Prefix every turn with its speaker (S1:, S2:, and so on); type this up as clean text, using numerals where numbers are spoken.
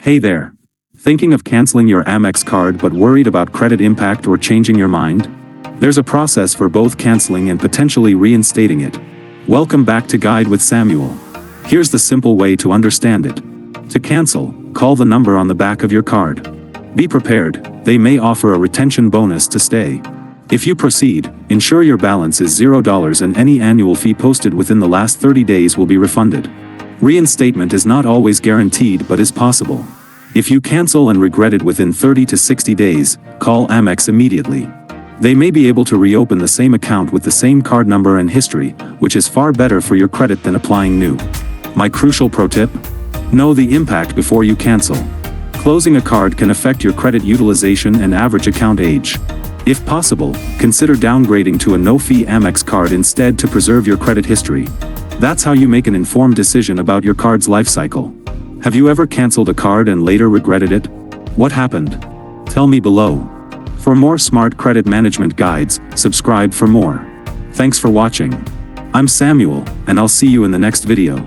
S1: Hey there. Thinking of canceling your Amex card but worried about credit impact or changing your mind? There's a process for both canceling and potentially reinstating it. Welcome back to Guide with Samuel. Here's the simple way to understand it. To cancel, call the number on the back of your card. Be prepared, they may offer a retention bonus to stay. If you proceed, ensure your balance is $0 and any annual fee posted within the last 30 days will be refunded. Reinstatement is not always guaranteed but is possible. If you cancel and regret it within 30 to 60 days, call Amex immediately. They may be able to reopen the same account with the same card number and history, which is far better for your credit than applying new. My crucial pro tip? Know the impact before you cancel. Closing a card can affect your credit utilization and average account age. If possible, consider downgrading to a no-fee Amex card instead to preserve your credit history. That's how you make an informed decision about your card's life cycle. Have you ever canceled a card and later regretted it? What happened? Tell me below. For more smart credit management guides, subscribe for more. Thanks for watching. I'm Samuel, and I'll see you in the next video.